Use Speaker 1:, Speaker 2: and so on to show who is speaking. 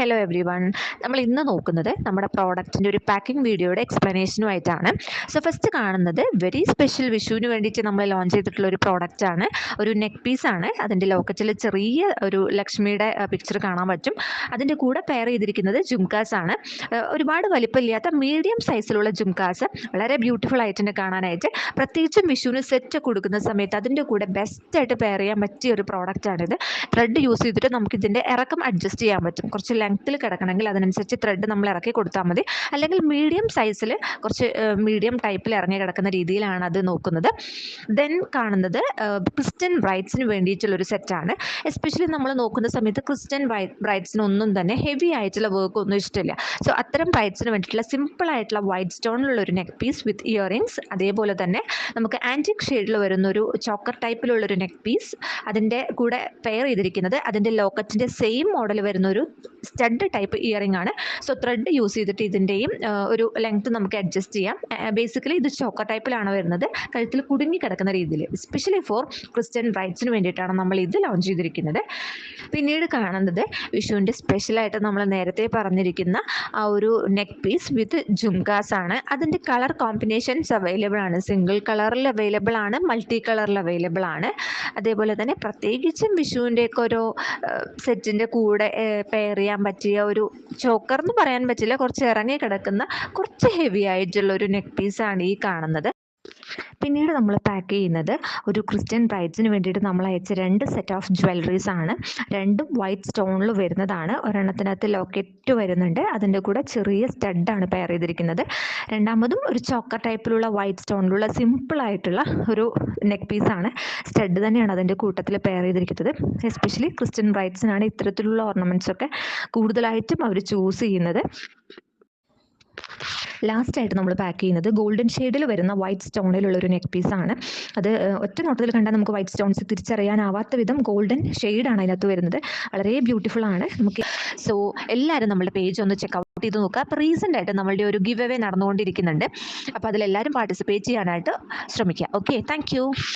Speaker 1: Hello every one. നമ്മൾ ഇന്ന് നോക്കുന്നത് നമ്മുടെ പ്രോഡക്റ്റിൻ്റെ ഒരു പാക്കിംഗ് വീഡിയോയുടെ എക്സ്പ്ലനേഷനുമായിട്ടാണ്. സോ ഫസ്റ്റ് കാണുന്നത് വെരി സ്പെഷ്യൽ വിഷുവിന് വേണ്ടിയിട്ട് നമ്മൾ ലോഞ്ച് ചെയ്തിട്ടുള്ള ഒരു പ്രോഡക്റ്റാണ്. ഒരു നെക്ക് പീസാണ്. അതിൻ്റെ ലോക്കറ്റിൽ ചെറിയ ഒരു ലക്ഷ്മിയുടെ പിക്ചർ കാണാൻ പറ്റും. അതിൻ്റെ കൂടെ പെയർ ചെയ്തിരിക്കുന്നത് ജുംകാസ് ആണ്. ഒരുപാട് വലിപ്പമില്ലാത്ത മീഡിയം സൈസിലുള്ള ജുംകാസ് വളരെ ബ്യൂട്ടിഫുൾ ആയിട്ടുണ്ട് കാണാനായിട്ട്. പ്രത്യേകിച്ചും വിഷുവിന് സെറ്റ് കൊടുക്കുന്ന സമയത്ത് അതിൻ്റെ കൂടെ ബെസ്റ്റായിട്ട് പെയർ ചെയ്യാൻ പറ്റിയ ഒരു പ്രോഡക്റ്റാണിത്. ത്രെഡ് യൂസ് ചെയ്തിട്ട് നമുക്ക് ഇതിൻ്റെ ഇറക്കം അഡ്ജസ്റ്റ് ചെയ്യാൻ പറ്റും. കുറച്ച് ലെങ്ത്തിൽ കിടക്കണമെങ്കിൽ അതിനനുസരിച്ച് ത്രെഡ് നമ്മൾ ഇറക്കി കൊടുത്താൽ മതി. അല്ലെങ്കിൽ മീഡിയം സൈസിൽ കുറച്ച് മീഡിയം ടൈപ്പിൽ ഇറങ്ങി കിടക്കുന്ന രീതിയിലാണ് അത് നോക്കുന്നത്. ദെൻ കാണുന്നത് ക്രിസ്ത്യൻ ബ്രൈഡ്സിന് വേണ്ടിയിട്ടുള്ളൊരു സെറ്റാണ്. എസ്പെഷ്യലി നമ്മൾ നോക്കുന്ന സമയത്ത് ക്രിസ്ത്യൻ ബ്രൈഡ്സിനൊന്നും തന്നെ ഹെവി ആയിട്ടുള്ള വർക്ക് ഒന്നും ഇഷ്ടമില്ല. സോ അത്തരം ബ്രൈഡ്സിന് വേണ്ടിയിട്ടുള്ള സിമ്പിൾ ആയിട്ടുള്ള വൈറ്റ് സ്റ്റോണിലുള്ള ഒരു നെക്ക് പീസ് വിത്ത് ഇയറിങ്സ്, അതേപോലെ തന്നെ നമുക്ക് ആൻറ്റിക് ഷെയ്ഡിൽ വരുന്ന ഒരു ചോക്കർ ടൈപ്പിലുള്ളൊരു നെക്ക് പീസ്, അതിൻ്റെ കൂടെ പെയർ ചെയ്തിരിക്കുന്നത് അതിൻ്റെ ലോക്കറ്റിൻ്റെ സെയിം മോഡൽ വരുന്ന ഒരു സ്റ്റഡ് ടൈപ്പ് ഇയറിംഗ് ആണ്. സോ ത്രെഡ് യൂസ് ചെയ്തിട്ട് ഇതിൻ്റെയും ഒരു ലെങ്ത് നമുക്ക് അഡ്ജസ്റ്റ് ചെയ്യാം. ബേസിക്കലി ഇത് ചോക്കർ ടൈപ്പിലാണ് വരുന്നത്, കഴുത്തിൽ കുടുങ്ങി കിടക്കുന്ന രീതിയിൽ. എസ്പെഷ്യലി ഫോർ ക്രിസ്ത്യൻ ബ്രൈഡ്സിന് വേണ്ടിയിട്ടാണ് നമ്മൾ ഇത് ലോഞ്ച് ചെയ്തിരിക്കുന്നത്. പിന്നീട് കാണുന്നത് വിഷുവിൻ്റെ സ്പെഷ്യലായിട്ട് നമ്മൾ നേരത്തെ പറഞ്ഞിരിക്കുന്ന ആ ഒരു നെക്ക് പീസ് വിത്ത് ജുംകാസ് ആണ്. അതിൻ്റെ കളർ കോമ്പിനേഷൻസ് അവൈലബിൾ ആണ്. സിംഗിൾ കളറിൽ അവൈലബിൾ ആണ്, മൾട്ടി കളറിൽ അവൈലബിൾ ആണ്. അതേപോലെ തന്നെ പ്രത്യേകിച്ചും വിഷുവിൻ്റെയൊക്കെ ഒരു സെറ്റിൻ്റെ കൂടെ പെയർ ചെയ്യാൻ പറ്റിയ ഒരു ചോക്കർ എന്ന് പറയാൻ പറ്റില്ല, കുറച്ച് ഇറങ്ങി കിടക്കുന്ന കുറച്ച് ഹെവി ആയിട്ടുള്ള ഒരു നെക്ക് പീസാണ് ഈ കാണുന്നത്. പിന്നീട് നമ്മൾ പാക്ക് ചെയ്യുന്നത് ഒരു ക്രിസ്ത്യൻ ബ്രൈഡ്സിന് വേണ്ടിയിട്ട് നമ്മൾ അയച്ച 2 സെറ്റ് ഓഫ് ജ്വല്ലറീസ് ആണ്. രണ്ടും വൈറ്റ് സ്റ്റോണിൽ വരുന്നതാണ്. ഒരെണ്ണത്തിനകത്ത് ലോക്കറ്റ് വരുന്നുണ്ട്, അതിൻ്റെ കൂടെ ചെറിയ സ്റ്റഡാണ് പെയർ ചെയ്തിരിക്കുന്നത്. രണ്ടാമതും ഒരു ചോക്കർ ടൈപ്പിലുള്ള വൈറ്റ് സ്റ്റോണിലുള്ള സിമ്പിൾ ആയിട്ടുള്ള ഒരു നെക്ക് പീസാണ്. സ്റ്റഡ് തന്നെയാണ് അതിൻ്റെ കൂട്ടത്തിൽ പെയർ ചെയ്തിരിക്കുന്നത്. എസ്പെഷ്യലി ക്രിസ്ത്യൻ ബ്രൈഡ്സിനാണ് ഇത്തരത്തിലുള്ള ഓർണമെൻറ്റ്സ് ഒക്കെ കൂടുതലായിട്ടും അവർ ചൂസ് ചെയ്യുന്നത്. ലാസ്റ്റായിട്ട് നമ്മൾ പാക്ക് ചെയ്യുന്നത് ഗോൾഡൻ ഷെയ്ഡിൽ വരുന്ന വൈറ്റ് സ്റ്റോണിലുള്ള ഒരു നെക്ക് പീസാണ്. അത് ഒറ്റ നോട്ടത്തിൽ കണ്ടാൽ നമുക്ക് വൈറ്റ് സ്റ്റോൺസ് തിരിച്ചറിയാനാവാത്ത വിധം ഗോൾഡൻ ഷെയ്ഡാണ് അതിനകത്ത് വരുന്നത്. വളരെ ബ്യൂട്ടിഫുൾ ആണ്. നമുക്ക് സോ എല്ലാവരും നമ്മുടെ പേജ് ഒന്ന് ചെക്കൗട്ട് ചെയ്ത് നോക്കുക. അപ്പോൾ റീസെൻ്റ് ആയിട്ട് നമ്മളുടെ ഒരു ഗിവ് അവേ നടന്നുകൊണ്ടിരിക്കുന്നുണ്ട്. അപ്പോൾ അതിലെല്ലാവരും പാർട്ടിസിപ്പേറ്റ് ചെയ്യാനായിട്ട് ശ്രമിക്കുക. Okay, thank